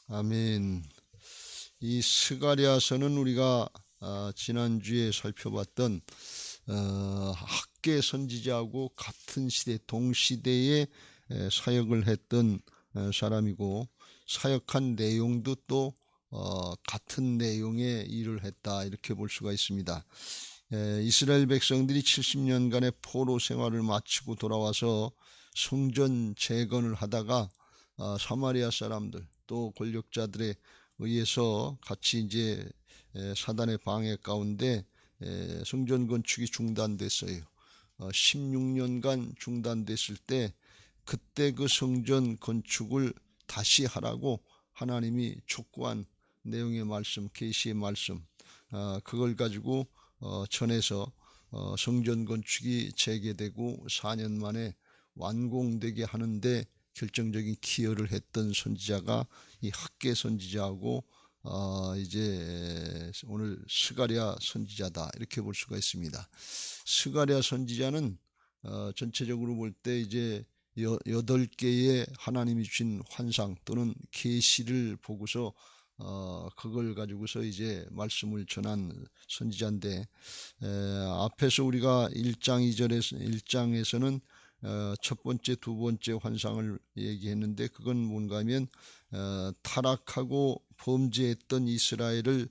아멘. 이 스가랴서는 우리가 지난주에 살펴봤던 학계 선지자하고 같은 시대 동시대에 사역을 했던 사람이고, 사역한 내용도 또 같은 내용의 일을 했다, 이렇게 볼 수가 있습니다. 이스라엘 백성들이 70년간의 포로 생활을 마치고 돌아와서 성전 재건을 하다가 사마리아 사람들 또 권력자들에 의해서 같이 이제 사단의 방해 가운데 성전 건축이 중단됐어요. 16년간 중단됐을 때, 그때 그 성전 건축을 다시 하라고 하나님이 촉구한 내용의 말씀, 계시의 말씀, 그걸 가지고 전해서 성전 건축이 재개되고 4년 만에 완공되게 하는데 결정적인 기여를 했던 선지자가 이 학계 선지자하고 이제 오늘 스가랴 선지자다, 이렇게 볼 수가 있습니다. 스가랴 선지자는 전체적으로 볼 때 이제 8개의 하나님이 주신 환상 또는 계시를 보고서 그걸 가지고서 이제 말씀을 전한 선지자인데, 앞에서 우리가 1장 2절에서 1장에서는 첫 번째, 두 번째 환상을 얘기했는데, 그건 뭔가 하면 타락하고 범죄했던 이스라엘을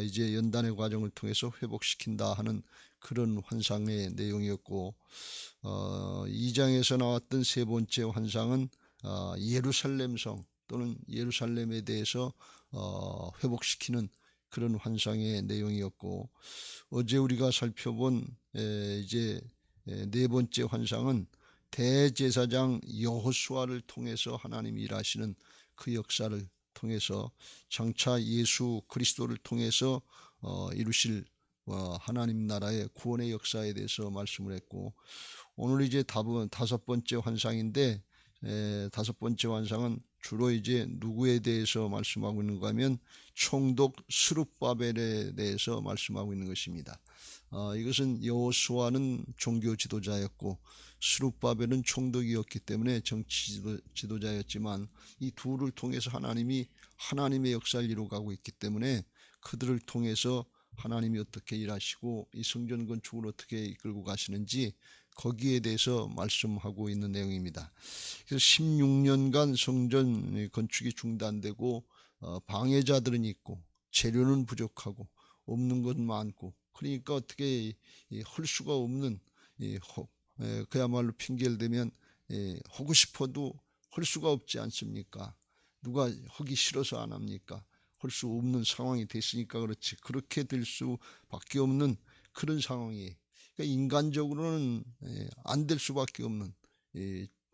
이제 연단의 과정을 통해서 회복시킨다 하는 그런 환상의 내용이었고, 2장에서 나왔던 세 번째 환상은 예루살렘 성 또는 예루살렘에 대해서 회복시키는 그런 환상의 내용이었고, 어제 우리가 살펴본 이제 네 번째 환상은 대제사장 여호수아를 통해서 하나님이 일하시는 그 역사를 통해서 장차 예수 그리스도를 통해서 이루실 하나님 나라의 구원의 역사에 대해서 말씀을 했고, 오늘 이제 다섯 번째 환상인데, 다섯 번째 환상은 주로 이제 누구에 대해서 말씀하고 있는가 하면 총독 스룹바벨에 대해서 말씀하고 있는 것입니다. 이것은 여호수아는 종교 지도자였고 스룹바벨은 총독이었기 때문에 정치 지도자였지만, 이 둘을 통해서 하나님이 하나님의 역사를 이루어가고 있기 때문에 그들을 통해서 하나님이 어떻게 일하시고 이 성전 건축을 어떻게 이끌고 가시는지 거기에 대해서 말씀하고 있는 내용입니다. 그래서 16년간 성전 건축이 중단되고 방해자들은 있고 재료는 부족하고 없는 건 많고, 그러니까 어떻게 할 수가 없는, 그야말로 핑계를 대면 하고 싶어도 할 수가 없지 않습니까? 누가 하기 싫어서 안 합니까? 할 수 없는 상황이 됐으니까 그렇지, 그렇게 될 수밖에 없는 그런 상황이에요. 그러니까 인간적으로는 안 될 수밖에 없는,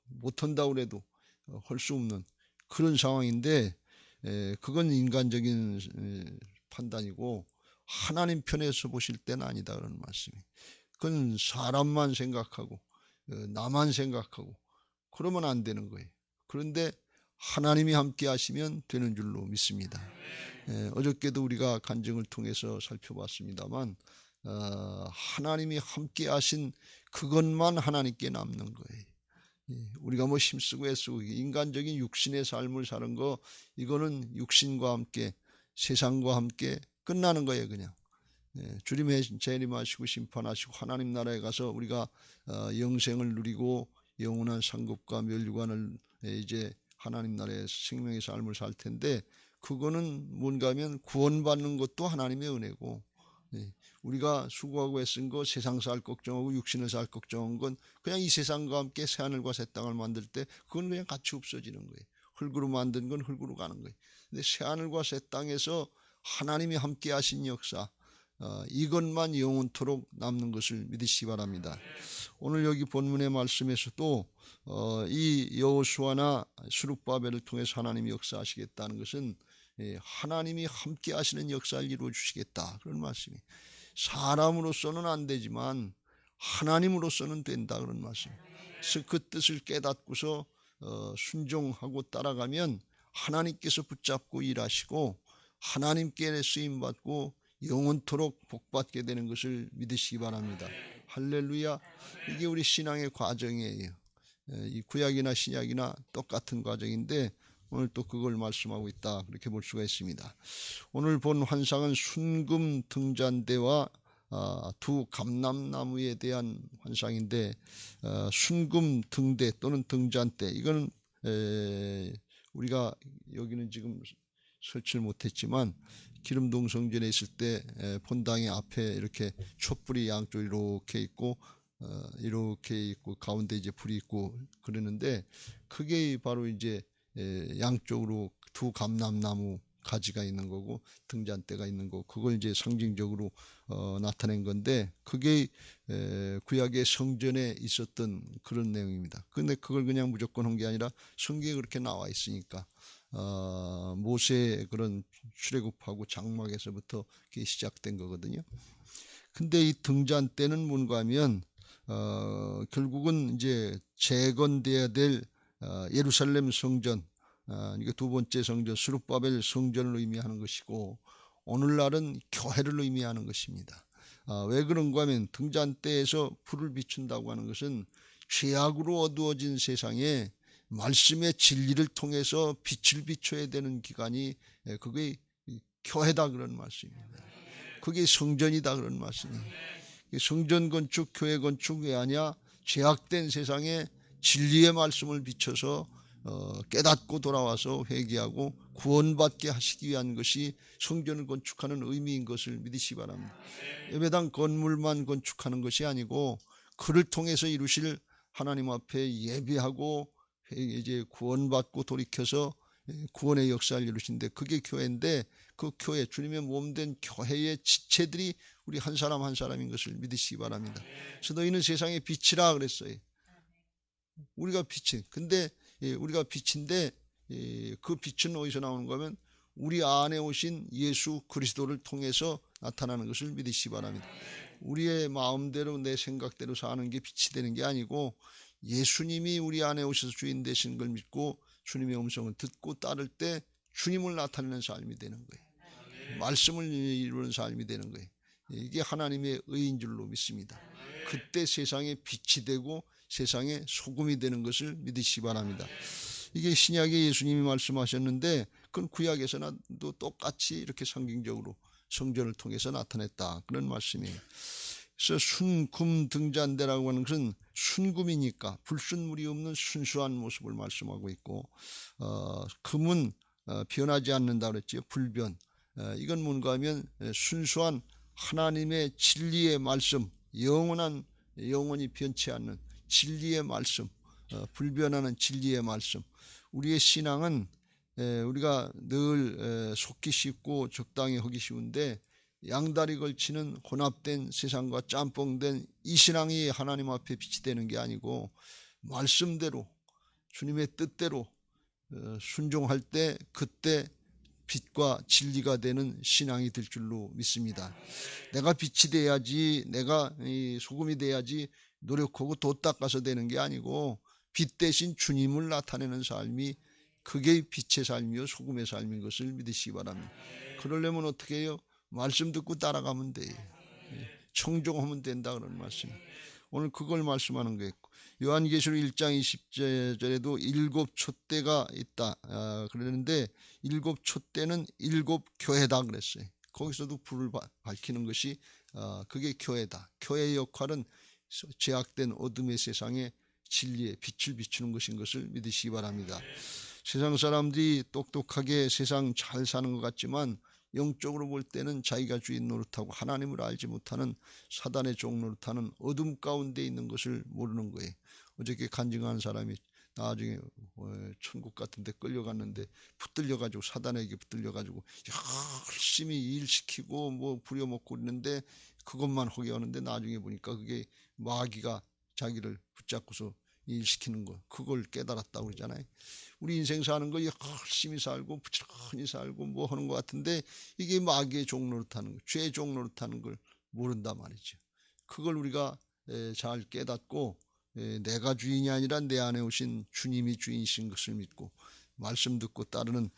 못한다고 해도 할 수 없는 그런 상황인데, 그건 인간적인 판단이고 하나님 편에서 보실 때는 아니다, 그런 말씀이. 그건 사람만 생각하고 나만 생각하고 그러면 안 되는 거예요. 그런데 하나님이 함께 하시면 되는 줄로 믿습니다. 어저께도 우리가 간증을 통해서 살펴봤습니다만, 하나님이 함께 하신 그것만 하나님께 남는 거예요. 우리가 뭐 힘쓰고 애쓰고 인간적인 육신의 삶을 사는 거, 이거는 육신과 함께 세상과 함께 끝나는 거예요. 그냥 주님의 재림하시고 심판하시고 하나님 나라에 가서 우리가 영생을 누리고 영원한 상급과 멸류관을 이제 하나님 나라의 생명의 삶을 살 텐데, 그거는 뭔가 하면 구원받는 것도 하나님의 은혜고, 우리가 수고하고 애쓴 거, 세상 살 걱정하고 육신을 살 걱정한 건 그냥 이 세상과 함께 새하늘과 새 땅을 만들 때 그건 그냥 같이 없어지는 거예요. 흙으로 만든 건 흙으로 가는 거예요. 근데 새하늘과 새 땅에서 하나님이 함께 하신 역사, 이것만 영원토록 남는 것을 믿으시기 바랍니다. 오늘 여기 본문의 말씀에서도 이 여호수아나 스룹바벨을 통해서 하나님이 역사하시겠다는 것은 하나님이 함께 하시는 역사를 이루어 주시겠다, 그런 말씀이. 사람으로서는 안 되지만 하나님으로서는 된다, 그런 말씀. 그래서 그 뜻을 깨닫고서 순종하고 따라가면 하나님께서 붙잡고 일하시고 하나님께 쓰임받고 영원토록 복받게 되는 것을 믿으시기 바랍니다. 할렐루야. 이게 우리 신앙의 과정이에요. 이 구약이나 신약이나 똑같은 과정인데, 오늘 또 그걸 말씀하고 있다, 그렇게 볼 수가 있습니다. 오늘 본 환상은 순금 등잔대와 두 감람나무에 대한 환상인데, 순금 등대 또는 등잔대, 이거는 우리가 여기는 지금 설치를 못했지만 기름동 성전에 있을 때 본당의 앞에 이렇게 촛불이 양쪽 이렇게 있고 가운데 이제 불이 있고 그러는데, 그게 바로 이제 양쪽으로 두 감람나무 가지가 있는 거고 등잔대가 있는 거고, 그걸 이제 상징적으로 나타낸 건데, 그게 구약의 성전에 있었던 그런 내용입니다. 근데 그걸 그냥 무조건 한 게 아니라 성경에 그렇게 나와 있으니까 모세의 그런 출애굽하고 장막에서부터 그게 시작된 거거든요. 근데 이 등잔대는 뭔가 하면 결국은 이제 재건돼야 될 예루살렘 성전, 이게 두 번째 성전 스룹바벨 성전을 의미하는 것이고, 오늘날은 교회를 의미하는 것입니다. 왜 그런가 하면 등잔대에서 불을 비춘다고 하는 것은 죄악으로 어두워진 세상에 말씀의 진리를 통해서 빛을 비춰야 되는 기관이 그게 교회다, 그런 말씀입니다. 그게 성전이다, 그런 말씀이에요. 성전 건축, 교회 건축 왜 하냐? 죄악된 세상에 진리의 말씀을 비춰서 깨닫고 돌아와서 회개하고 구원받게 하시기 위한 것이 성전을 건축하는 의미인 것을 믿으시기 바랍니다. 예배당 건물만 건축하는 것이 아니고 그를 통해서 이루실 하나님 앞에 예배하고 이제 구원받고 돌이켜서 구원의 역사를 이루신데, 그게 교회인데, 그 교회, 주님의 몸된 교회의 지체들이 우리 한 사람 한 사람인 것을 믿으시기 바랍니다. 그래서 너희는 세상의 빛이라 그랬어요. 우리가 빛이, 근데 우리가 빛인데 그 빛은 어디서 나오는 거면 우리 안에 오신 예수 그리스도를 통해서 나타나는 것을 믿으시기 바랍니다. 우리의 마음대로 내 생각대로 사는 게 빛이 되는 게 아니고, 예수님이 우리 안에 오셔서 주인 되신 걸 믿고 주님의 음성을 듣고 따를 때 주님을 나타내는 삶이 되는 거예요. 말씀을 이루는 삶이 되는 거예요. 이게 하나님의 의인 줄로 믿습니다. 그때 세상에 빛이 되고 세상에 소금이 되는 것을 믿으시기 바랍니다. 이게 신약에 예수님이 말씀하셨는데, 그건 구약에서도 똑같이 이렇게 상징적으로 성전을 통해서 나타냈다, 그런 말씀이에요. 그래서 순금 등잔대라고 하는 것은 순금이니까 불순물이 없는 순수한 모습을 말씀하고 있고, 금은 변하지 않는다 그랬죠. 불변. 이건 뭔가 하면 순수한 하나님의 진리의 말씀, 영원히 변치 않는 진리의 말씀, 불변하는 진리의 말씀. 우리의 신앙은 우리가 늘 속기 쉽고 적당히 하기 쉬운데, 양다리 걸치는 혼합된 세상과 짬뽕된 이 신앙이 하나님 앞에 빛이 되는 게 아니고, 말씀대로 주님의 뜻대로 순종할 때 그때 빛과 진리가 되는 신앙이 될 줄로 믿습니다. 내가 빛이 돼야지, 내가 소금이 돼야지 노력하고 도 닦아서 되는 게 아니고, 빛 대신 주님을 나타내는 삶이 그게 빛의 삶이요 소금의 삶인 것을 믿으시기 바랍니다. 그러려면 어떻게 해요? 말씀 듣고 따라가면 돼요. 청종하면 된다, 그런 말씀. 오늘 그걸 말씀하는 거예요. 요한계시록 1장 20절에도 7 촛대가 있다 그러는데, 7 촛대는 7 교회다 그랬어요. 거기서도 불을 밝히는 것이 그게 교회다. 교회의 역할은 제약된 어둠의 세상에 진리의 빛을 비추는 것인 것을 믿으시기 바랍니다. 세상 사람들이 똑똑하게 세상 잘 사는 것 같지만 영적으로 볼 때는 자기가 주인 노릇하고 하나님을 알지 못하는 사단의 종 노릇하는 어둠 가운데 있는 것을 모르는 거예요. 어저께 간증한 사람이 나중에 천국 같은 데 끌려갔는데 붙들려가지고, 사단에게 붙들려가지고 열심히 일시키고 뭐 부려먹고 있는데, 그것만 하게 하는데 나중에 보니까 그게 마귀가 자기를 붙잡고서 일시키는 거, 그걸 깨달았다고 그러잖아요. 우리 인생 사는 거 열심히 살고 부지런히 살고 뭐 하는 것 같은데, 이게 마귀의 종 노릇하는 거, 죄의 종 노릇하는 걸 모른단 말이죠. 그걸 우리가 잘 깨닫고 내가 주인이 아니라 내 안에 오신 주님이 주인이신 것을 믿고 말씀 듣고 따르는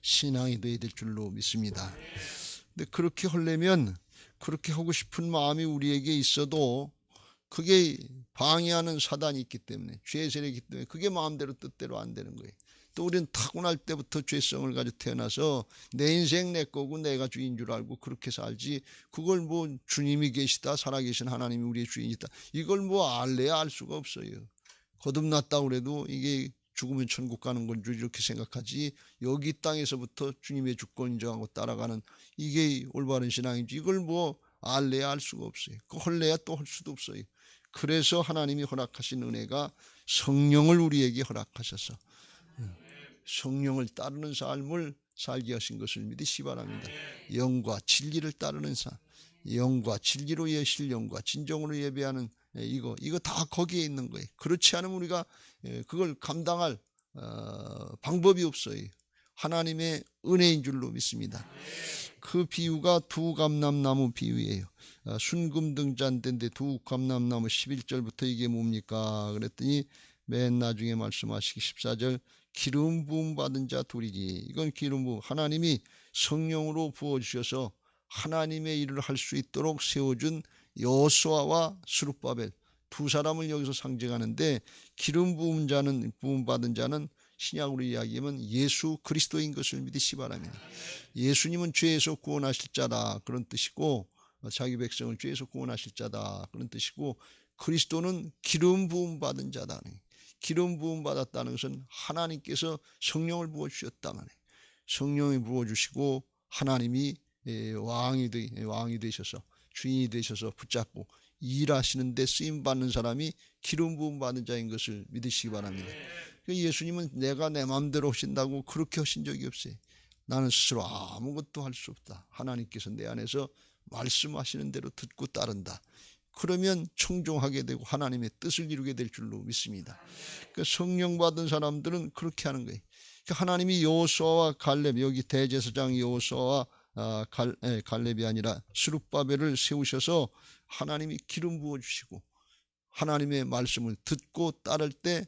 신앙이 되어야 될 줄로 믿습니다. 근데 그렇게 하려면, 그렇게 하고 싶은 마음이 우리에게 있어도 그게 방해하는 사단이 있기 때문에, 죄의 세력이 있기 때문에 그게 마음대로 뜻대로 안 되는 거예요. 또 우리는 타고날 때부터 죄성을 가지고 태어나서 내 인생 내 거고 내가 주인 줄 알고 그렇게 살지, 그걸 뭐 주님이 계시다, 살아계신 하나님이 우리의 주인이다, 이걸 뭐 알래야 알 수가 없어요. 거듭났다 그래도 이게 죽으면 천국 가는 건 줄 이렇게 생각하지, 여기 땅에서부터 주님의 주권 인정하고 따라가는 이게 올바른 신앙인지 이걸 뭐 알래야 알 수가 없어요. 그 헐래야 또 할 수도 없어요. 그래서 하나님이 허락하신 은혜가 성령을 우리에게 허락하셔서 성령을 따르는 삶을 살게 하신 것을 믿으시기 바랍니다. 영과 진리를 따르는 삶, 영과 진리로 신령과 진정으로 예배하는 이거 다 거기에 있는 거예요. 그렇지 않으면 우리가 그걸 감당할 방법이 없어요. 하나님의 은혜인 줄로 믿습니다. 그 비유가 두 감람나무 비유예요. 순금등잔대인데 두 감람나무 11절부터 이게 뭡니까 그랬더니 맨 나중에 말씀하시기 14절, 기름 부음 받은 자 둘이지. 이건 기름 부음, 하나님이 성령으로 부어주셔서 하나님의 일을 할 수 있도록 세워준 여호수아와 스룹바벨 두 사람을 여기서 상징하는데, 기름 부음 받은 자는 신약으로 이야기하면 예수 그리스도인 것을 믿으시기 바랍니다. 예수님은 죄에서 구원하실 자다 그런 뜻이고, 자기 백성을 죄에서 구원하실 자다 그런 뜻이고, 그리스도는 기름 부음 받은 자다. 기름 부음 받았다는 것은 하나님께서 성령을 부어주셨다 말이에요. 성령이 부어주시고 하나님이 왕이 되셔서 주인이 되셔서 붙잡고 일하시는 데 쓰임받는 사람이 기름 부음 받은 자인 것을 믿으시기 바랍니다. 예수님은 내가 내 마음대로 하신다고 그렇게 하신 적이 없어요. 나는 스스로 아무것도 할 수 없다. 하나님께서 내 안에서 말씀하시는 대로 듣고 따른다. 그러면 청종하게 되고 하나님의 뜻을 이루게 될 줄로 믿습니다. 성령 받은 사람들은 그렇게 하는 거예요. 하나님이 여호수아와 갈렙, 여기 대제사장 여호수아와 갈렙이 아니라 스룹바벨을 세우셔서 하나님이 기름 부어주시고 하나님의 말씀을 듣고 따를 때,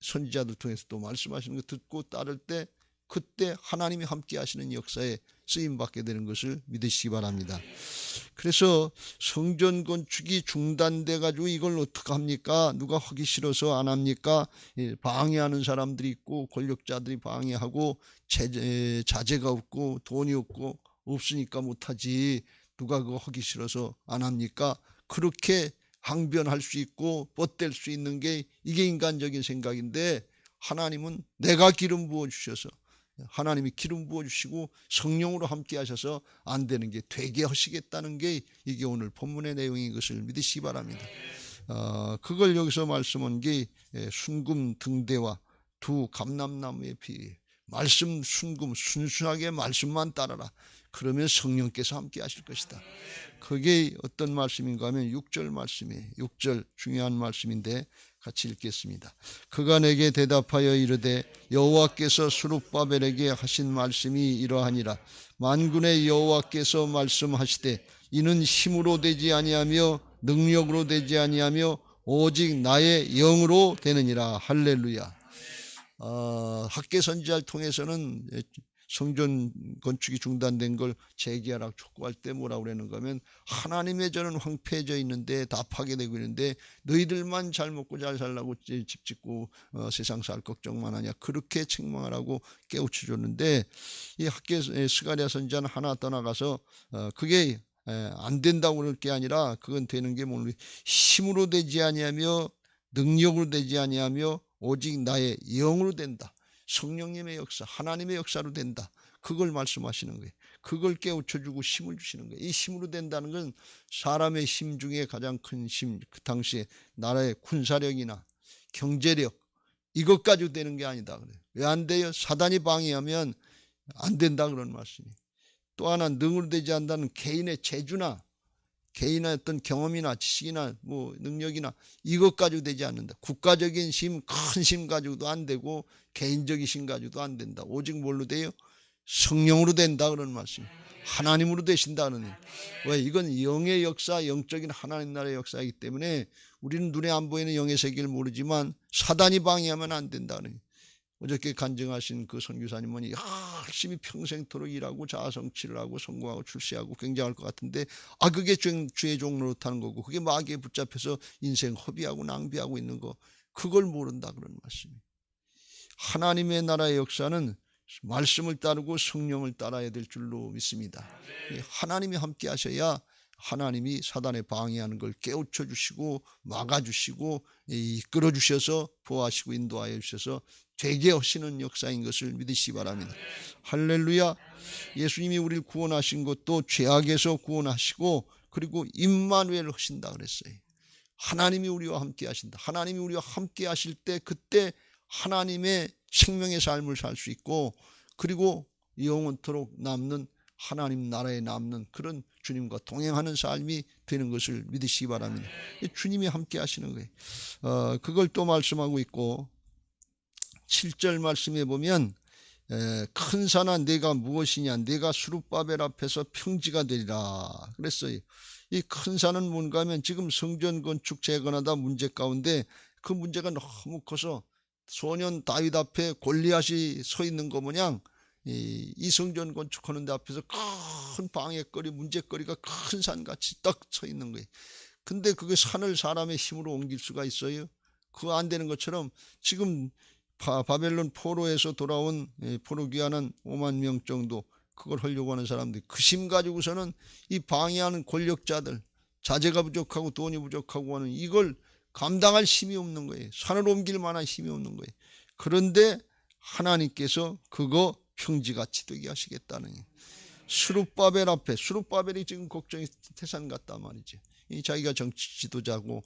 선지자들 통해서 또 말씀하시는 거 듣고 따를 때, 그때 하나님이 함께 하시는 역사에 쓰임받게 되는 것을 믿으시기 바랍니다. 그래서 성전 건축이 중단돼 가지고 이걸 어떻게 합니까? 누가 하기 싫어서 안 합니까? 방해하는 사람들이 있고 권력자들이 방해하고 자재가 없고 돈이 없으니까 못하지, 누가 그거 하기 싫어서 안 합니까? 그렇게 항변할 수 있고 뻗댈 수 있는 게 이게 인간적인 생각인데, 하나님은 내가 기름 부어주셔서 하나님이 기름 부어주시고 성령으로 함께 하셔서 안 되는 게 되게 하시겠다는 게 이게 오늘 본문의 내용인 것을 믿으시기 바랍니다. 그걸 여기서 말씀한 게 순금 등대와 두 감람나무의 비유예요. 말씀 순금, 순수하게 말씀만 따라라. 그러면 성령께서 함께 하실 것이다. 그게 어떤 말씀인가 하면 6절 말씀이에요. 6절 중요한 말씀인데 같이 읽겠습니다. 그가 내게 대답하여 이르되 여호와께서 스룹바벨에게 하신 말씀이 이러하니라. 만군의 여호와께서 말씀하시되 이는 힘으로 되지 아니하며 능력으로 되지 아니하며 오직 나의 영으로 되느니라. 할렐루야. 학계 선지자를 통해서는 성전 건축이 중단된 걸 재개하라고 촉구할 때 뭐라고 그러는가 하면, 하나님의 전은 황폐해져 있는데 다 파괴되고 있는데 너희들만 잘 먹고 잘 살라고 집 짓고 세상 살 걱정만 하냐, 그렇게 책망하라고 깨우쳐 줬는데, 이 학계 스가랴 선지자는 하나 떠나가서 그게 안 된다고 그럴 게 아니라, 그건 되는 게 뭐 힘으로 되지 아니하며 능력으로 되지 아니하며 오직 나의 영으로 된다. 성령님의 역사, 하나님의 역사로 된다. 그걸 말씀하시는 거예요. 그걸 깨우쳐주고 힘을 주시는 거예요. 이 힘으로 된다는 건 사람의 힘 중에 가장 큰 힘, 그 당시에 나라의 군사력이나 경제력, 이것 가지고 되는 게 아니다 그래요. 왜 안 돼요? 사단이 방해하면 안 된다 그런 말씀이에요. 또 하나 능으로 되지 않는다는 개인의 재주나 개인의 어떤 경험이나 지식이나 뭐 능력이나 이것 가지고 되지 않는다. 국가적인 힘, 큰 힘 가지고도 안 되고 개인적인 힘 가지고도 안 된다. 오직 뭘로 돼요? 성령으로 된다 그런 말씀. 하나님으로 되신다 그러는. 왜? 이건 영의 역사, 영적인 하나님 나라의 역사이기 때문에 우리는 눈에 안 보이는 영의 세계를 모르지만 사단이 방해하면 안 된다 그러는. 어저께 간증하신 그 선교사님은 열심히 평생토록 일하고 자아성취를 하고 성공하고 출세하고 굉장할 것 같은데, 그게 주의 종로로 타는 거고, 그게 마귀에 붙잡혀서 인생 허비하고 낭비하고 있는 거, 그걸 모른다 그런 말씀이에요. 하나님의 나라의 역사는 말씀을 따르고 성령을 따라야 될 줄로 믿습니다. 하나님이 함께 하셔야 하나님이 사단의 방해하는 걸 깨우쳐 주시고 막아주시고 이끌어 주셔서 보호하시고 인도하여 주셔서 되게 하시는 역사인 것을 믿으시기 바랍니다. 할렐루야. 예수님이 우리를 구원하신 것도 죄악에서 구원하시고 그리고 임마누엘 하신다 그랬어요. 하나님이 우리와 함께 하신다. 하나님이 우리와 함께 하실 때 그때 하나님의 생명의 삶을 살 수 있고 그리고 영원토록 남는 하나님 나라에 남는 그런 주님과 동행하는 삶이 되는 것을 믿으시기 바랍니다. 주님이 함께 하시는 거예요. 그걸 또 말씀하고 있고 7절 말씀에 보면 큰 산아 내가 무엇이냐 내가 수룹바벨 앞에서 평지가 되리라 그랬어요. 이 큰 산은 뭔가 하면 지금 성전 건축 재건하다 문제 가운데 그 문제가 너무 커서 소년 다윗 앞에 골리앗이 서 있는 거 모양 이 성전 건축하는 데 앞에서 큰 방해거리 문제거리가 큰 산같이 딱 서 있는 거예요. 근데 그게 산을 사람의 힘으로 옮길 수가 있어요? 그거 안 되는 것처럼 지금 바벨론 포로에서 돌아온 포로 귀환한 5만 명 정도 그걸 하려고 하는 사람들이 그 힘 가지고서는 이 방해하는 권력자들 자재가 부족하고 돈이 부족하고 하는 이걸 감당할 힘이 없는 거예요. 산을 옮길 만한 힘이 없는 거예요. 그런데 하나님께서 그거 평지같이 되게 하시겠다는 거예요. 수룹바벨 앞에 수룹바벨이 지금 걱정이 태산 같단 말이죠. 이 자기가 정치 지도자고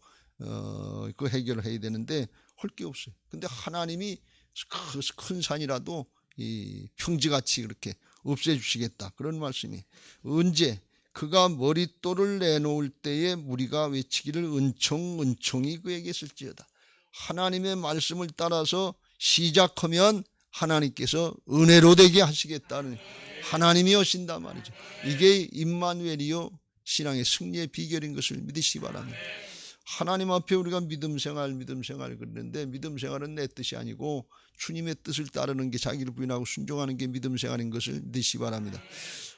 그 해결을 해야 되는데 할 게 없어요. 근데 하나님이 큰 산이라도 이 평지같이 그렇게 없애주시겠다 그런 말씀이. 언제 그가 머릿돌을 내놓을 때에 무리가 외치기를 은총이 그에게 있을지어다. 하나님의 말씀을 따라서 시작하면 하나님께서 은혜로 되게 하시겠다는 하나님이 오신단 말이죠. 이게 임마누엘이요 신앙의 승리의 비결인 것을 믿으시기 바랍니다. 하나님 앞에 우리가 믿음 생활 그러는데 믿음 생활은 내 뜻이 아니고 주님의 뜻을 따르는 게 자기를 부인하고 순종하는 게 믿음 생활인 것을 믿으시기 바랍니다.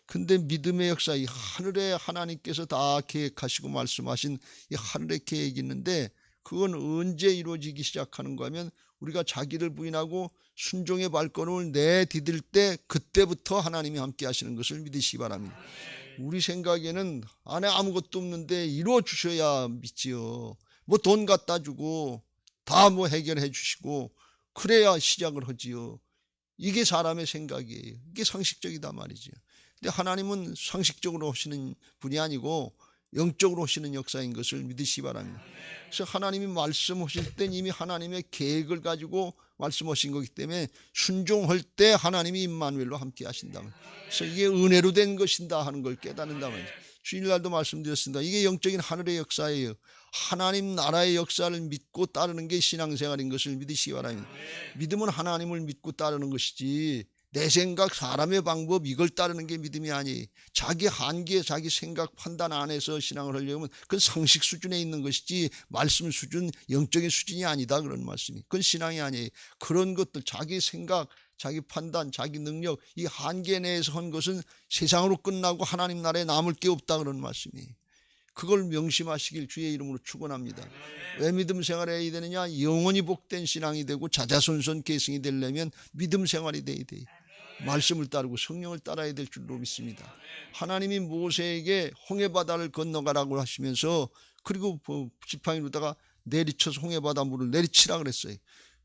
근데 믿음의 역사 이 하늘에 하나님께서 다 계획하시고 말씀하신 이 하늘의 계획이 있는데 그건 언제 이루어지기 시작하는가 하면 우리가 자기를 부인하고 순종의 발걸음을 내디딜 때 그때부터 하나님이 함께 하시는 것을 믿으시기 바랍니다. 우리 생각에는 안에 아무것도 없는데 이루어 주셔야 믿지요. 뭐 돈 갖다 주고 다 뭐 해결해 주시고 그래야 시작을 하지요. 이게 사람의 생각이에요. 이게 상식적이다 말이죠. 근데 하나님은 상식적으로 하시는 분이 아니고 영적으로 하시는 역사인 것을 믿으시기 바랍니다. 그래서 하나님이 말씀하실 땐 이미 하나님의 계획을 가지고 말씀하신 거기 때문에 순종할 때 하나님이 임마누엘로 함께 하신다면 그래서 이게 은혜로 된 것이다 하는 걸 깨닫는다면 주일날도 말씀드렸습니다. 이게 영적인 하늘의 역사예요. 하나님 나라의 역사를 믿고 따르는 게 신앙생활인 것을 믿으시기 바랍니다. 믿음은 하나님을 믿고 따르는 것이지 내 생각 사람의 방법 이걸 따르는 게 믿음이 아니에요. 자기 한계 자기 생각 판단 안에서 신앙을 하려면 그건 상식 수준에 있는 것이지 말씀 수준 영적인 수준이 아니다 그런 말씀이. 그건 신앙이 아니에요. 그런 것들 자기 생각 자기 판단 자기 능력 이 한계 내에서 한 것은 세상으로 끝나고 하나님 나라에 남을 게 없다 그런 말씀이에요. 그걸 명심하시길 주의 이름으로 축원합니다. 왜 믿음 생활을 해야 되느냐? 영원히 복된 신앙이 되고 자자손손 계승이 되려면 믿음 생활이 돼야 돼요. 말씀을 따르고 성령을 따라야 될 줄로 믿습니다. 하나님이 모세에게 홍해바다를 건너가라고 하시면서 그리고 지팡이로다가 내리쳐서 홍해바다 물을 내리치라 그랬어요.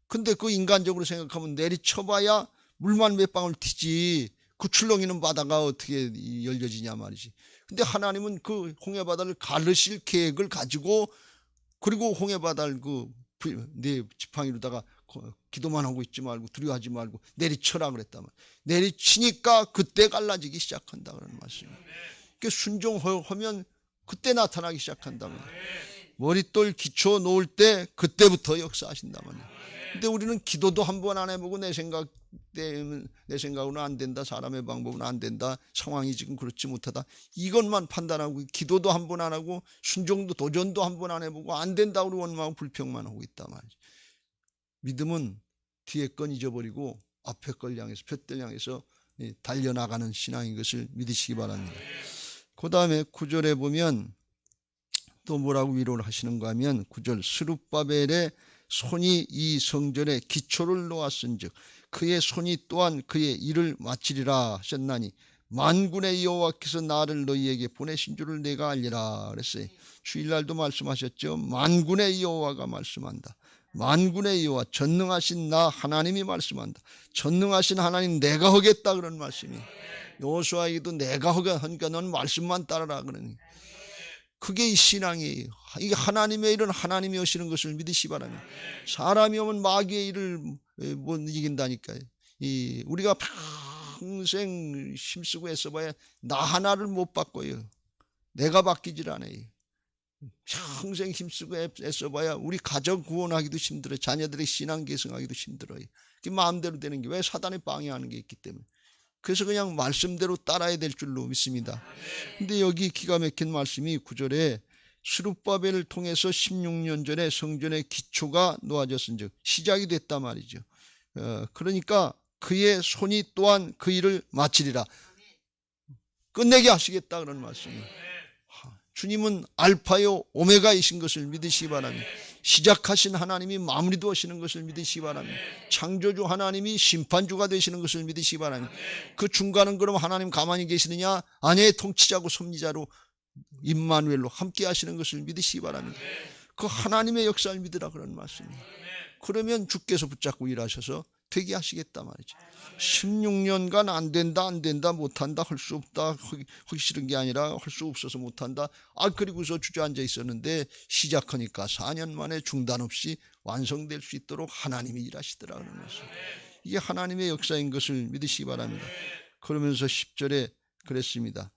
근데 그 인간적으로 생각하면 내리쳐봐야 물만 몇 방울 튀지 그 출렁이는 바다가 어떻게 열려지냐 말이지. 근데 하나님은 그 홍해바다를 가르실 계획을 가지고 그리고 홍해바다를 내 지팡이로다가 기도만 하고 있지 말고 두려워하지 말고 내리쳐라 그랬단 말이야. 내리치니까 그때 갈라지기 시작한다 그런 말씀이에요. 그러니까 순종하면 그때 나타나기 시작한다 말이야. 머릿돌 기초 놓을 때 그때부터 역사하신다 말이야. 근데 우리는 기도도 한 번 안 해보고 내 생각으로는 안 된다. 사람의 방법은 안 된다. 상황이 지금 그렇지 못하다. 이것만 판단하고 기도도 한 번 안 하고 순종도 도전도 한 번 안 해보고 안 된다고 원망하고 불평만 하고 있단 말이지. 믿음은 뒤에 건 잊어버리고 앞에 걸 향해서 푯들 향해서 달려나가는 신앙인 것을 믿으시기 바랍니다. 그 다음에 9절에 보면 또 뭐라고 위로를 하시는가 하면 9절 스룹바벨의 손이 이 성전에 기초를 놓았은즉 그의 손이 또한 그의 일을 마치리라 하셨나니 만군의 여호와께서 나를 너희에게 보내신 줄을 내가 알리라 그랬어요. 주일날도 말씀하셨죠. 만군의 여호와가 말씀한다. 만군의 여호와 전능하신 나 하나님이 말씀한다. 전능하신 하나님 내가 하겠다 그런 말씀이. 여호수아에게도 내가 하니까 넌 말씀만 따르라 그러니. 그게 이 신앙이에요. 이게 하나님의 일은 하나님이 하시는 것을 믿으시 바랍니다. 사람이 오면 마귀의 일을 못 이긴다니까요. 우리가 평생 힘쓰고 애써봐야 나 하나를 못 바꿔요. 내가 바뀌질 않아요. 평생 힘쓰고 애써봐야 우리 가정 구원하기도 힘들어요. 자녀들의 신앙 계승하기도 힘들어요. 그게 마음대로 되는 게 왜 사단이 방해하는 게 있기 때문에. 그래서 그냥 말씀대로 따라야 될 줄로 믿습니다. 근데 여기 기가 막힌 말씀이 9절에 스룹바벨을 통해서 16년 전에 성전의 기초가 놓아졌은즉 시작이 됐단 말이죠. 그러니까 그의 손이 또한 그 일을 마치리라. 끝내게 하시겠다 그런 말씀이에요. 주님은 알파요 오메가이신 것을 믿으시기 바랍니다. 시작하신 하나님이 마무리도 하시는 것을 믿으시기 바랍니다. 창조주 하나님이 심판주가 되시는 것을 믿으시기 바랍니다. 그 중간은 그럼 하나님 가만히 계시느냐? 아내의 통치자고 섭리자로 임마누엘로 함께 하시는 것을 믿으시기 바랍니다. 그 하나님의 역사를 믿으라 그런 말씀이에요. 그러면 주께서 붙잡고 일하셔서 되게 하시겠다 말이죠. 16년간 안 된다 못한다 할 수 없다 하기 싫은 게 아니라 할 수 없어서 못한다. 그리고서 주저앉아 있었는데 시작하니까 4년 만에 중단 없이 완성될 수 있도록 하나님이 일하시더라 그런 것을. 이게 하나님의 역사인 것을 믿으시기 바랍니다. 그러면서 10절에 그랬습니다.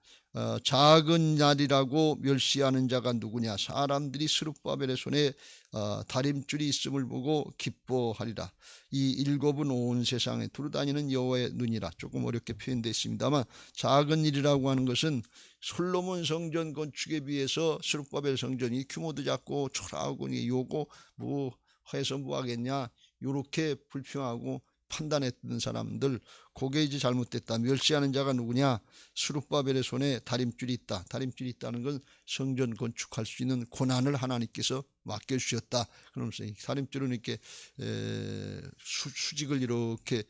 작은 날이라고 멸시하는 자가 누구냐? 사람들이 스룹바벨의 손에 다림줄이 있음을 보고 기뻐하리라. 이 일곱은 온 세상에 두루다니는 여호와의 눈이라. 조금 어렵게 표현되어 있습니다만 작은 일이라고 하는 것은 솔로몬 성전 건축에 비해서 스룹바벨 성전이 규모도 작고 초라하고 요거 뭐 해서 뭐 하겠냐 요렇게 불평하고 판단했던 사람들, 그게 이제 잘못됐다. 멸시하는 자가 누구냐? 스룹바벨의 손에 다림줄이 있다. 다림줄이 있다는 건 성전 건축할 수 있는 고난을 하나님께서 맡겨주셨다. 그러면서 다림줄은 이렇게 수직을 이렇게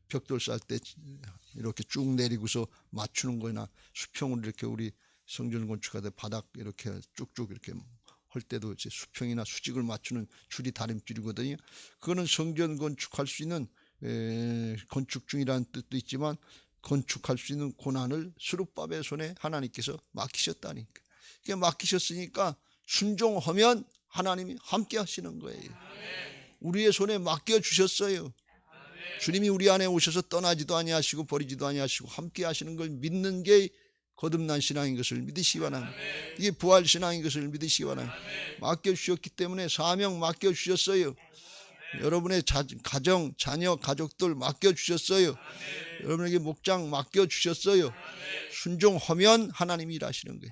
벽돌 쌀 때 이렇게 쭉 내리고서 맞추는 거나 수평으로 이렇게 우리 성전 건축할 때 바닥 이렇게 쭉쭉 이렇게 할 때도 이제 수평이나 수직을 맞추는 줄이 다림줄이거든요. 그거는 성전 건축할 수 있는 건축 중이라는 뜻도 있지만 건축할 수 있는 고난을 스룹바벨 손에 하나님께서 맡기셨다니까. 이게 맡기셨으니까 순종하면 하나님이 함께 하시는 거예요. 우리의 손에 맡겨주셨어요. 주님이 우리 안에 오셔서 떠나지도 아니하시고 버리지도 아니하시고 함께 하시는 걸 믿는 게 거듭난 신앙인 것을 믿으시기 바랍니다. 이게 부활 신앙인 것을 믿으시기 바랍니다. 맡겨주셨기 때문에 사명 맡겨주셨어요. 여러분의 가정, 자녀, 가족들 맡겨주셨어요. 여러분에게 목장 맡겨주셨어요. 순종하면 하나님이 일하시는 거예요.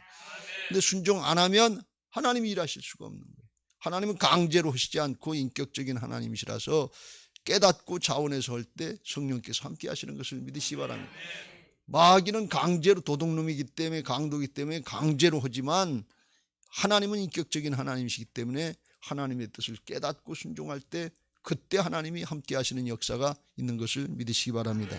근데 순종 안 하면 하나님이 일하실 수가 없는 거예요. 하나님은 강제로 하시지 않고 인격적인 하나님이시라서 깨닫고 자원해서 할 때 성령께서 함께 하시는 것을 믿으시기 바랍니다. 마귀는 강제로 도둑놈이기 때문에 강도이기 때문에 강제로 하지만 하나님은 인격적인 하나님이시기 때문에 하나님의 뜻을 깨닫고 순종할 때 그때 하나님이 함께 하시는 역사가 있는 것을 믿으시기 바랍니다.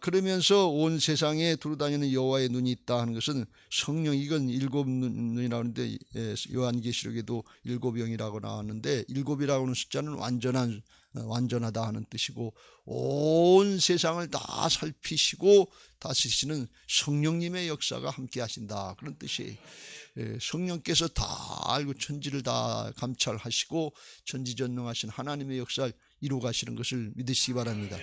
그러면서 온 세상에 두루다니는 여호와의 눈이 있다 하는 것은 성령, 이건 일곱 눈이라고 하는데 요한계시록에도 일곱 영이라고 나왔는데 일곱이라고 하는 숫자는 완전하다 하는 뜻이고 온 세상을 다 살피시고 다스리시는 성령님의 역사가 함께 하신다 그런 뜻이에요. 성령께서 다 알고 천지를 다 감찰하시고 전지전능하신 하나님의 역사를 이루어 가시는 것을 믿으시기 바랍니다.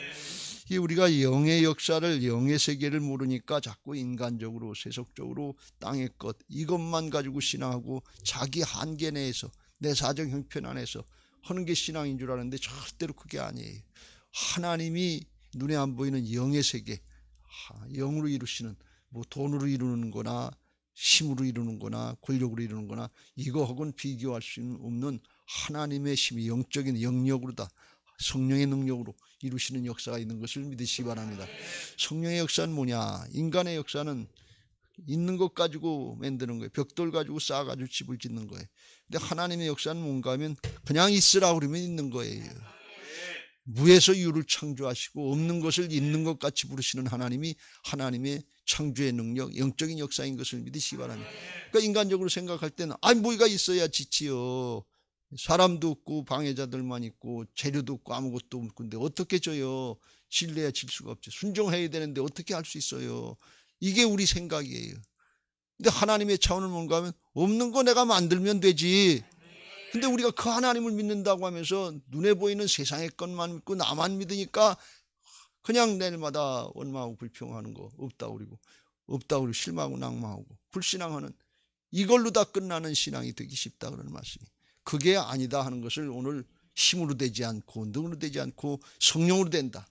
우리가 영의 역사를, 영의 세계를 모르니까 자꾸 인간적으로 세속적으로 땅의 것 이것만 가지고 신앙하고 자기 한계 내에서 내 사정 형편 안에서 하는 게 신앙인 줄 아는데 절대로 그게 아니에요. 하나님이 눈에 안 보이는 영의 세계, 영으로 이루시는, 뭐 돈으로 이루는 거나 힘으로 이루는 거나 권력으로 이루는 거나 이거하고는 비교할 수 없는 하나님의 힘이 영적인 영역으로다, 성령의 능력으로 이루시는 역사가 있는 것을 믿으시기 바랍니다. 성령의 역사는 뭐냐? 인간의 역사는 있는 것 가지고 만드는 거예요. 벽돌 가지고 쌓아가지고 집을 짓는 거예요. 근데 하나님의 역사는 뭔가 하면 그냥 있으라 그러면 있는 거예요. 무에서 유를 창조하시고 없는 것을 있는 것 같이 부르시는 하나님이 하나님의 창조의 능력, 영적인 역사인 것을 믿으시기 바랍니다. 그러니까 인간적으로 생각할 때는 뭐가 있어야 지치요. 사람도 없고 방해자들만 있고 재료도 없고 아무것도 없고 근데 어떻게 져요. 질래야 질 수가 없죠. 순종해야 되는데 어떻게 할 수 있어요. 이게 우리 생각이에요. 근데 하나님의 차원은 뭔가 하면 없는 거 내가 만들면 되지. 근데 우리가 그 하나님을 믿는다고 하면서 눈에 보이는 세상의 것만 믿고 나만 믿으니까 그냥 내일마다 원망하고 불평하는 거 없다고 그러고 실망하고 낭망하고 불신앙하는 이걸로 다 끝나는 신앙이 되기 쉽다 그러는 말씀이. 그게 아니다 하는 것을 오늘 힘으로 되지 않고 능으로 되지 않고 성령으로 된다.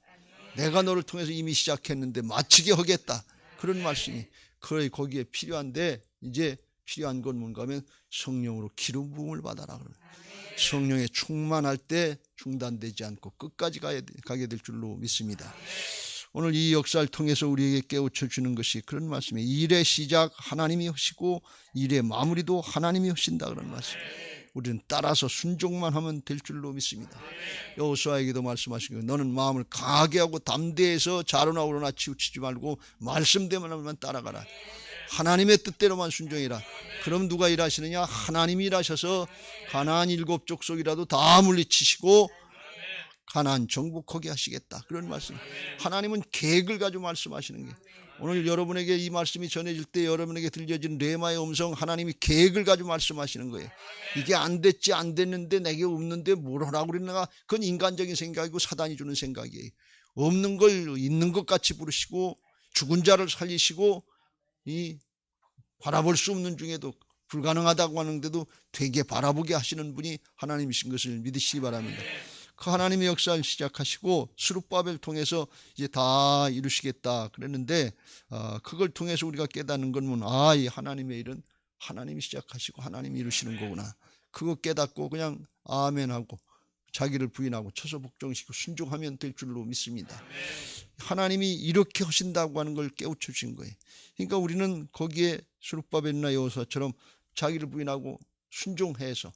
내가 너를 통해서 이미 시작했는데 마치게 하겠다. 그런 말씀이 거기에 필요한데 이제 필요한 건 뭔가 하면 성령으로 기름 부음을 받아라. 성령에 충만할 때 중단되지 않고 끝까지 가게 될 줄로 믿습니다. 오늘 이 역사를 통해서 우리에게 깨우쳐 주는 것이 그런 말씀이에요. 일의 시작 하나님이 하시고 일의 마무리도 하나님이 하신다 그런 말씀. 우리는 따라서 순종만 하면 될 줄로 믿습니다. 여호수아에게도 말씀하시고 너는 마음을 강하게 하고 담대해서 좌로나 우로나 치우치지 말고 말씀대로만 따라가라. 하나님의 뜻대로만 순종이라. 그럼 누가 일하시느냐? 하나님이 일하셔서 가나안 7 족속이라도 다 물리치시고 가나안 정복하게 하시겠다. 그런 말씀. 하나님은 계획을 가지고 말씀하시는 게 오늘 여러분에게 이 말씀이 전해질 때 여러분에게 들려진 레마의 음성 하나님이 계획을 가지고 말씀하시는 거예요. 이게 안 됐지 안 됐는데 내게 없는데 뭘 하라고 그랬나? 그건 인간적인 생각이고 사단이 주는 생각이에요. 없는 걸 있는 것 같이 부르시고 죽은 자를 살리시고 이 바라볼 수 없는 중에도 불가능하다고 하는데도 되게 바라보게 하시는 분이 하나님이신 것을 믿으시기 바랍니다. 그 하나님의 역사를 시작하시고 스룹바벨 통해서 이제 다 이루시겠다 그랬는데 그걸 통해서 우리가 깨닫는 건 뭐냐? 이 하나님의 일은 하나님이 시작하시고 하나님이 이루시는 거구나. 그거 깨닫고 그냥 아멘하고 자기를 부인하고 처소 복종시키고 순종하면 될 줄로 믿습니다. 하나님이 이렇게 하신다고 하는 걸 깨우쳐 주신 거예요. 그러니까 우리는 거기에 스룹바벨이나 여호수아처럼 자기를 부인하고 순종해서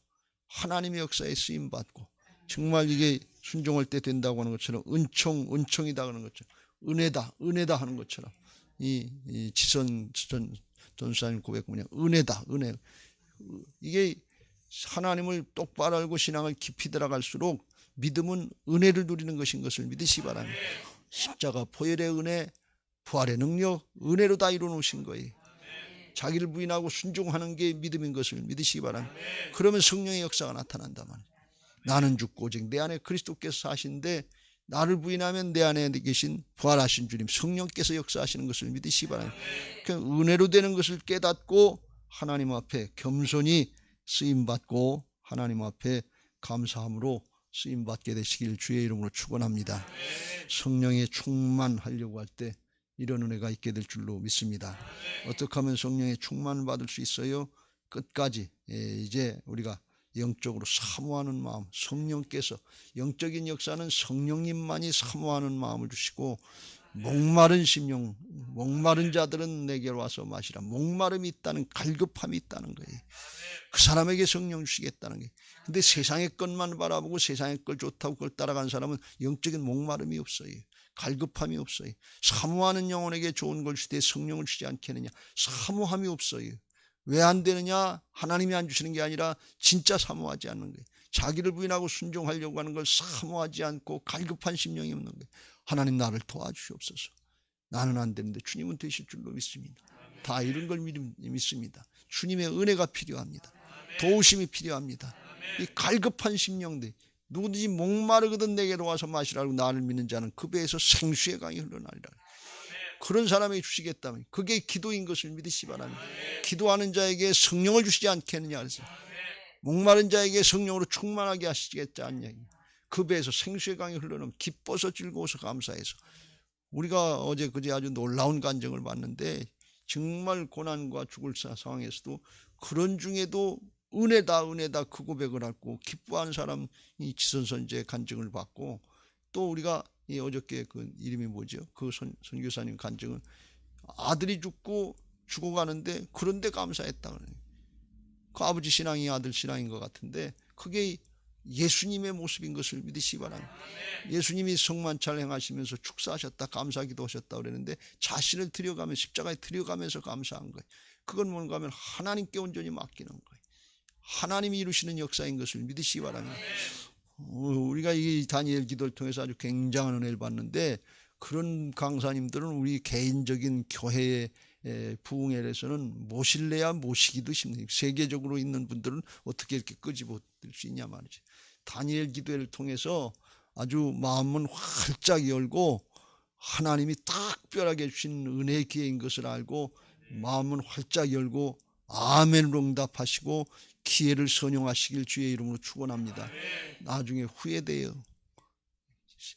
하나님의 역사에 쓰임 받고 정말 이게 순종할 때 된다고 하는 것처럼 은총이다 하는 것처럼 은혜다 하는 것처럼 이 지선 전사님 고백 뭐냐 은혜다 은혜. 이게 하나님을 똑바로 알고 신앙을 깊이 들어갈수록 믿음은 은혜를 누리는 것인 것을 믿으시기 바랍니다. 십자가 보혈의 은혜, 부활의 능력, 은혜로 다 이루어놓으신 거예요. 자기를 부인하고 순종하는 게 믿음인 것을 믿으시기 바랍니다. 그러면 성령의 역사가 나타난단 말이에요. 나는 죽고 오직 내 안에 그리스도께서 사신데 나를 부인하면 내 안에 계신 부활하신 주님 성령께서 역사하시는 것을 믿으시기 바랍니다. 그 은혜로 되는 것을 깨닫고 하나님 앞에 겸손히 쓰임받고 하나님 앞에 감사함으로 쓰임받게 되시길 주의 이름으로 축원합니다. 성령에 충만하려고 할 때 이런 은혜가 있게 될 줄로 믿습니다. 어떻게 하면 성령에 충만을 받을 수 있어요? 끝까지 이제 우리가 영적으로 사모하는 마음, 성령께서 영적인 역사는 성령님만이 사모하는 마음을 주시고 목마른 심령, 목마른 자들은 내게로 와서 마시라. 목마름이 있다는 갈급함이 있다는 거예요. 그 사람에게 성령 주시겠다는 거예요. 근데 세상의 것만 바라보고 세상의 걸 좋다고 그걸 따라간 사람은 영적인 목마름이 없어요. 갈급함이 없어요. 사모하는 영혼에게 좋은 걸 주되 성령을 주지 않겠느냐. 사모함이 없어요. 왜 안 되느냐? 하나님이 안 주시는 게 아니라 진짜 사모하지 않는 거예요. 자기를 부인하고 순종하려고 하는 걸 사모하지 않고 갈급한 심령이 없는 거예요. 하나님 나를 도와주시옵소서. 나는 안 되는데 주님은 되실 줄로 믿습니다. 다 이런 걸 믿습니다. 주님의 은혜가 필요합니다. 도우심이 필요합니다. 이 갈급한 심령들 누구든지 목마르거든 내게로 와서 마시라고 나를 믿는 자는 그 배에서 생수의 강이 흘러나리라. 그런 사람에게 주시겠다면 그게 기도인 것을 믿으시기 바랍니다. 기도하는 자에게 성령을 주시지 않겠느냐 그래서 목마른 자에게 성령으로 충만하게 하시겠지 않냐. 그 배에서 생수의 강이 흘러나오면 기뻐서 즐거워서 감사해서 우리가 어제 그제 아주 놀라운 간증을 봤는데 정말 고난과 죽을 상황에서도 그런 중에도 은혜다 그 고백을 하고 기뻐하는 사람이 지선 선지의 간증을 받고 또 우리가 어저께 그 이름이 뭐죠? 그 선교사님 간증은 아들이 죽고 죽어가는데 그런데 감사했다. 그 아버지 신앙이 아들 신앙인 것 같은데 그게 예수님의 모습인 것을 믿으시기 바랍니다. 예수님이 성만찬 행하시면서 축사하셨다, 감사기도 하셨다 그랬는데 자신을 드려가면서 십자가에 드려가면서 감사한 거예요. 그건 뭔가 하면 하나님께 온전히 맡기는 거예요. 하나님이 이루시는 역사인 것을 믿으시기 바랍니다. 우리가 이 다니엘 기도를 통해서 아주 굉장한 은혜를 받는데 그런 강사님들은 우리 개인적인 교회의 부흥회에서는 모실래야 모시기도 힘듭니다. 세계적으로 있는 분들은 어떻게 이렇게 끄집어들 수 있냐 말이지. 다니엘 기도회를 통해서 아주 마음은 활짝 열고 하나님이 특별하게 주신 은혜의 기회인 것을 알고 마음은 활짝 열고 아멘으로 응답하시고 기회를 선용하시길 주의 이름으로 축원합니다. 나중에 후회돼요.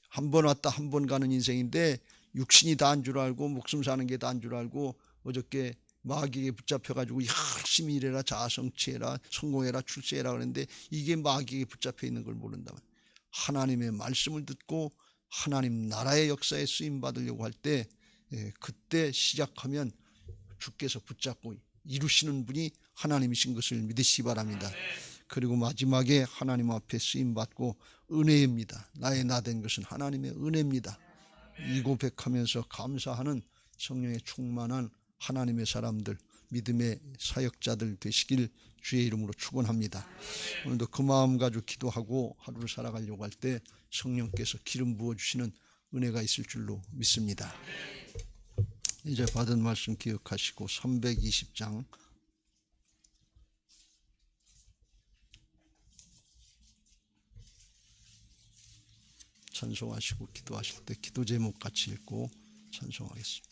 한 번 왔다 한 번 가는 인생인데 육신이 다인 줄 알고 목숨 사는 게 다인 줄 알고 어저께 마귀에게 붙잡혀가지고 열심히 일해라, 자아성취해라, 성공해라, 출세해라 그랬는데 이게 마귀에게 붙잡혀 있는 걸 모른다면 하나님의 말씀을 듣고 하나님 나라의 역사에 쓰임 받으려고 할 때 그때 시작하면 주께서 붙잡고 이루시는 분이 하나님이신 것을 믿으시기 바랍니다. 그리고 마지막에 하나님 앞에 쓰임 받고 은혜입니다. 나의 나 된 것은 하나님의 은혜입니다. 이 고백하면서 감사하는 성령의 충만한 하나님의 사람들, 믿음의 사역자들 되시길 주의 이름으로 축원합니다. 오늘도 그 마음 가지고 기도하고 하루를 살아가려고 할 때 성령께서 기름 부어주시는 은혜가 있을 줄로 믿습니다. 이제 받은 말씀 기억하시고 320장 찬송하시고 기도하실 때 기도 제목 같이 읽고 찬송하겠습니다.